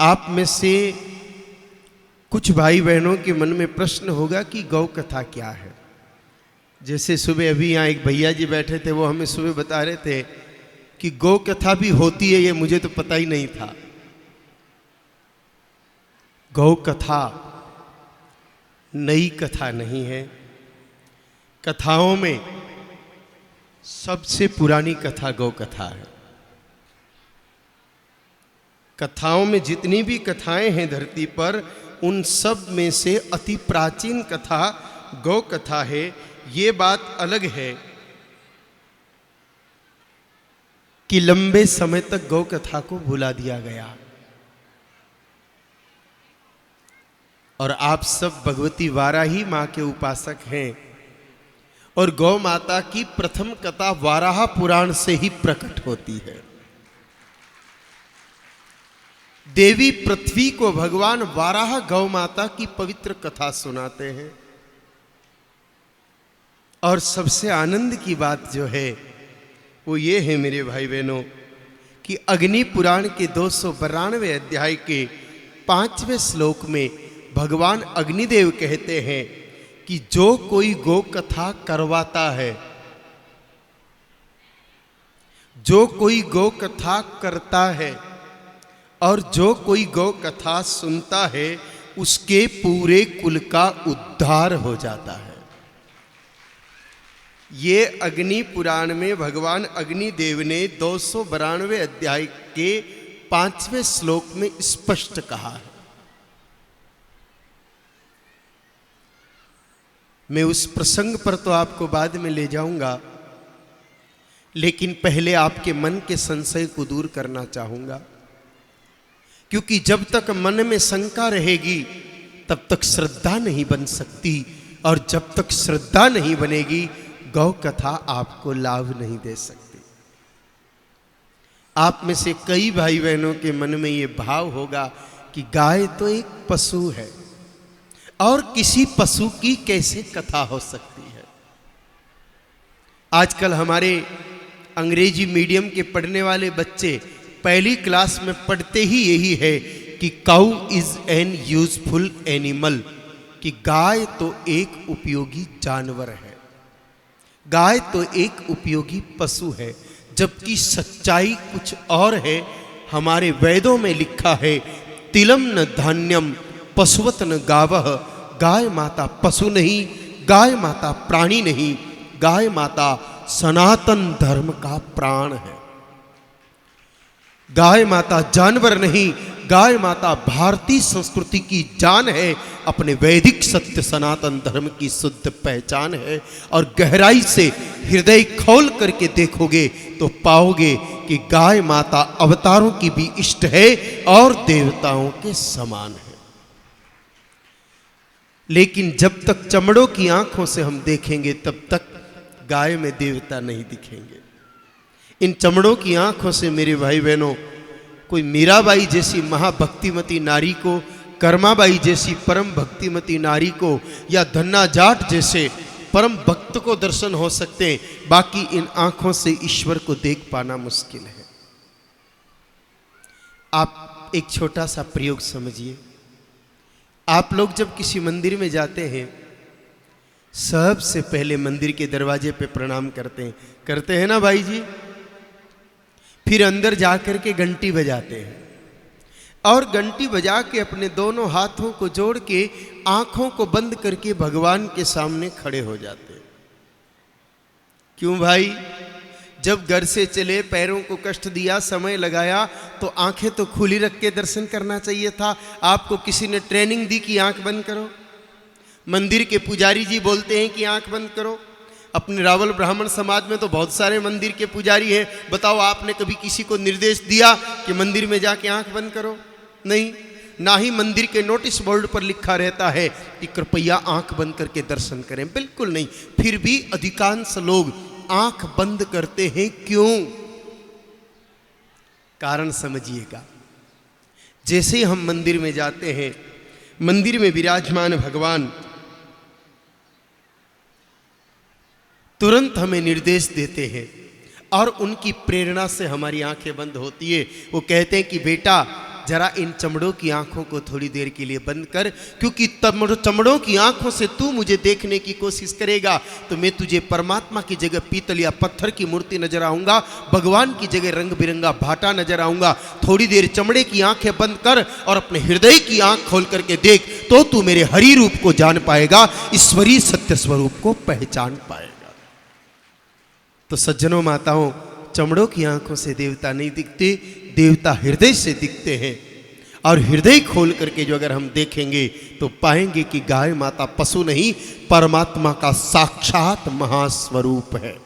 आप में से कुछ भाई बहनों के मन में प्रश्न होगा कि गौ कथा क्या है। जैसे सुबह अभी यहाँ एक भैया जी बैठे थे, वो हमें सुबह बता रहे थे कि गौ कथा भी होती है, ये मुझे तो पता ही नहीं था। गौ कथा नई कथा नहीं है। कथाओं में सबसे पुरानी कथा गौ कथा है। कथाओं में जितनी भी कथाएं हैं धरती पर, उन सब में से अति प्राचीन कथा गौ कथा है। ये बात अलग है कि लंबे समय तक गौ कथा को भुला दिया गया और आप सब भगवती वाराही मां के उपासक हैं और गौ माता की प्रथम कथा वाराह पुराण से ही प्रकट होती है। देवी पृथ्वी को भगवान वाराह गौ माता की पवित्र कथा सुनाते हैं। और सबसे आनंद की बात जो है वो ये है मेरे भाई बहनों कि अग्नि पुराण के 292वें अध्याय के 5वें श्लोक में भगवान अग्निदेव कहते हैं कि जो कोई गौ कथा करवाता है, जो कोई गौ कथा करता है और जो कोई गौ कथा सुनता है, उसके पूरे कुल का उद्धार हो जाता है। ये अग्नि पुराण में भगवान अग्निदेव ने 292वें अध्याय के 5वें श्लोक में स्पष्ट कहा है। मैं उस प्रसंग पर तो आपको बाद में ले जाऊंगा, लेकिन पहले आपके मन के संशय को दूर करना चाहूंगा, क्योंकि जब तक मन में शंका रहेगी तब तक श्रद्धा नहीं बन सकती, और जब तक श्रद्धा नहीं बनेगी गौ कथा आपको लाभ नहीं दे सकती। आप में से कई भाई बहनों के मन में ये भाव होगा कि गाय तो एक पशु है और किसी पशु की कैसे कथा हो सकती है। आजकल हमारे अंग्रेजी मीडियम के पढ़ने वाले बच्चे पहली क्लास में पढ़ते ही यही है कि cow is an useful animal, कि गाय तो एक उपयोगी जानवर है, गाय तो एक उपयोगी पशु है। जबकि सच्चाई कुछ और है। हमारे वेदों में लिखा है तिलम न धान्यम पशुवत न गावह, गाय माता पशु नहीं, गाय माता प्राणी नहीं, गाय माता सनातन धर्म का प्राण है। गाय माता जानवर नहीं, गाय माता भारतीय संस्कृति की जान है, अपने वैदिक सत्य सनातन धर्म की शुद्ध पहचान है। और गहराई से हृदय खोल करके देखोगे तो पाओगे कि गाय माता अवतारों की भी इष्ट है और देवताओं के समान है। लेकिन जब तक चमड़ों की आंखों से हम देखेंगे तब तक गाय में देवता नहीं दिखेंगे। इन चमड़ों की आंखों से मेरे भाई बहनों, कोई मीराबाई जैसी महाभक्तिमती नारी को, कर्माबाई जैसी परम भक्तिमती नारी को, या धन्ना जाट जैसे परम भक्त को दर्शन हो सकते हैं, बाकी इन आंखों से ईश्वर को देख पाना मुश्किल है। आप एक छोटा सा प्रयोग समझिए। आप लोग जब किसी मंदिर में जाते हैं, सबसे पहले मंदिर के दरवाजे पे प्रणाम करते हैं ना भाई जी। फिर अंदर जाकर के घंटी बजाते हैं और घंटी बजा के अपने दोनों हाथों को जोड़ के आंखों को बंद करके भगवान के सामने खड़े हो जाते हैं। क्यों भाई? जब घर से चले, पैरों को कष्ट दिया, समय लगाया, तो आंखें तो खुली रख के दर्शन करना चाहिए था। आपको किसी ने ट्रेनिंग दी कि आंख बंद करो? मंदिर के पुजारी जी बोलते हैं कि आंख बंद करो। अपने रावल ब्राह्मण समाज में तो बहुत सारे मंदिर के पुजारी हैं। बताओ, आपने कभी किसी को निर्देश दिया कि मंदिर में जाके आंख बंद करो? नहीं। ना ही मंदिर के नोटिस बोर्ड पर लिखा रहता है कि कृपया आंख बंद करके दर्शन करें, बिल्कुल नहीं। फिर भी अधिकांश लोग आंख बंद करते हैं। क्यों? कारण समझिएगा। जैसे ही हम मंदिर में जाते हैं, मंदिर में विराजमान भगवान तुरंत हमें निर्देश देते हैं और उनकी प्रेरणा से हमारी आंखें बंद होती है। वो कहते हैं कि बेटा, जरा इन चमड़ों की आंखों को थोड़ी देर के लिए बंद कर, क्योंकि चमड़ों की आंखों से तू मुझे देखने की कोशिश करेगा तो मैं तुझे परमात्मा की जगह पीतल या पत्थर की मूर्ति नजर आऊंगा, भगवान की जगह रंग बिरंगा भाटा नजर आऊंगा। थोड़ी देर चमड़े की आंखें बंद कर और अपने हृदय की आंख खोल करके देख, तो तू मेरे हरि रूप को जान पाएगा, ईश्वरीय सत्य स्वरूप को पहचान पाएगा। तो सज्जनों माताओं, चमड़ों की आंखों से देवता नहीं दिखते, देवता हृदय से दिखते हैं। और हृदय खोल करके जो अगर हम देखेंगे तो पाएंगे कि गाय माता पशु नहीं, परमात्मा का साक्षात महास्वरूप है।